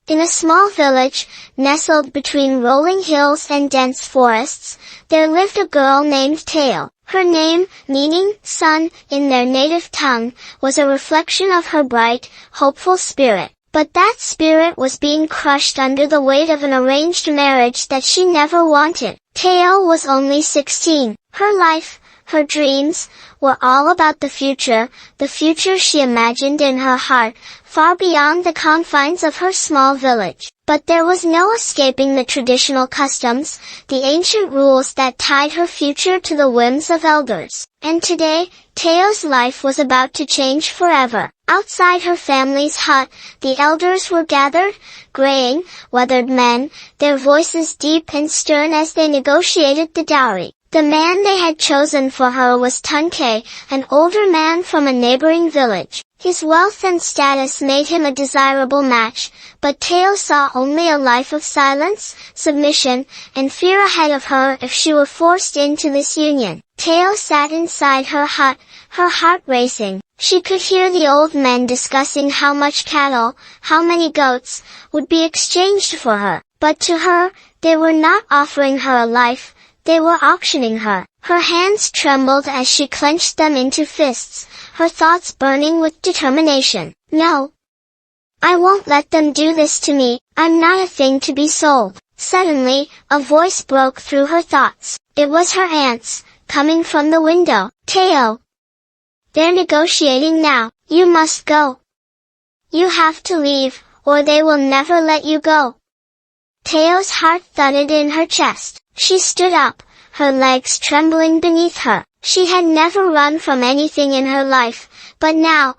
In a small village, nestled between rolling hills and dense forests, there lived a girl named Taiyo. Her name, meaning sun, in their native tongue, was a reflection of her bright, hopeful spirit. But that spirit was being crushed under the weight of an arranged marriage that she never wanted. Taiyo was only 16. Her life, her dreams, were all about the future she imagined in her heart, far beyond the confines of her small village. But there was no escaping the traditional customs, the ancient rules that tied her future to the whims of elders. And today, Taiyo's life was about to change forever. Outside her family's hut, the elders were gathered, graying, weathered men, their voices deep and stern as they negotiated the dowry. The man they had chosen for her was Tunkay, an older man from a neighboring village. His wealth and status made him a desirable match, but Taiyo saw only a life of silence, submission, and fear ahead of her if she were forced into this union. Taiyo sat inside her hut, her heart racing. She could hear the old men discussing how much cattle, how many goats, would be exchanged for her. But to her, they were not offering her a life, they were auctioning her. Her hands trembled as she clenched them into fists, her thoughts burning with determination. No! I won't let them do this to me, I'm not a thing to be sold. Suddenly, a voice broke through her thoughts. It was her aunt's, coming from the window. Taiyo! They're negotiating now, you must go. You have to leave, or they will never let you go. Taiyo's heart thudded in her chest. She stood up, her legs trembling beneath her. She had never run from anything in her life, but now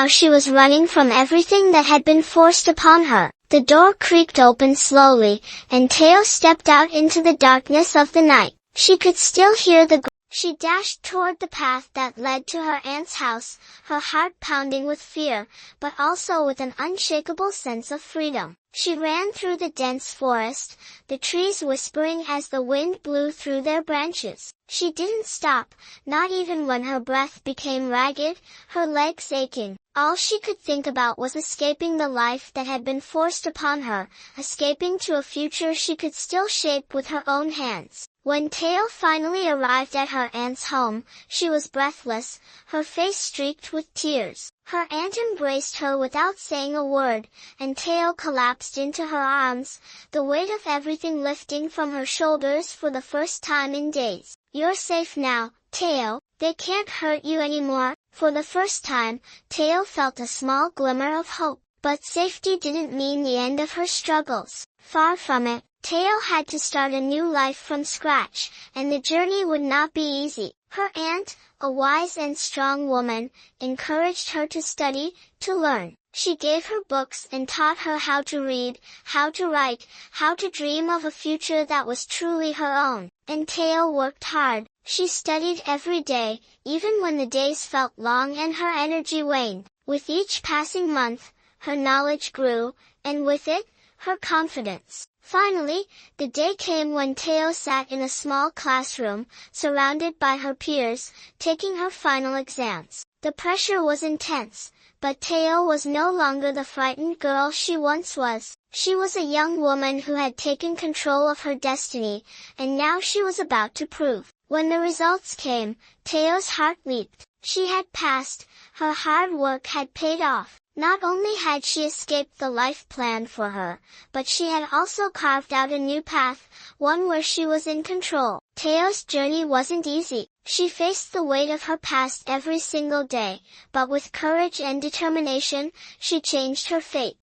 she was running from everything that had been forced upon her. The door creaked open slowly, and Taiyo stepped out into the darkness of the night. She could still hear the She dashed toward the path that led to her aunt's house, her heart pounding with fear, but also with an unshakable sense of freedom. She ran through the dense forest, the trees whispering as the wind blew through their branches. She didn't stop, not even when her breath became ragged, her legs aching. All she could think about was escaping the life that had been forced upon her, escaping to a future she could still shape with her own hands. When Taiyo finally arrived at her aunt's home, she was breathless, her face streaked with tears. Her aunt embraced her without saying a word, and Taiyo collapsed into her arms, the weight of everything lifting from her shoulders for the first time in days. You're safe now, Taiyo, they can't hurt you anymore. For the first time, Taiyo felt a small glimmer of hope. But safety didn't mean the end of her struggles. Far from it. Taiyo had to start a new life from scratch, and the journey would not be easy. Her aunt, a wise and strong woman, encouraged her to study, to learn. She gave her books and taught her how to read, how to write, how to dream of a future that was truly her own. And Taiyo worked hard. She studied every day, even when the days felt long and her energy waned. With each passing month, her knowledge grew, and with it, her confidence. Finally, the day came when Taiyo sat in a small classroom, surrounded by her peers, taking her final exams. The pressure was intense, but Taiyo was no longer the frightened girl she once was. She was a young woman who had taken control of her destiny, and now she was about to prove. When the results came, Taiyo's heart leaped. She had passed, her hard work had paid off. Not only had she escaped the life planned for her, but she had also carved out a new path, one where she was in control. Taiyo's journey wasn't easy. She faced the weight of her past every single day, but with courage and determination, she changed her fate.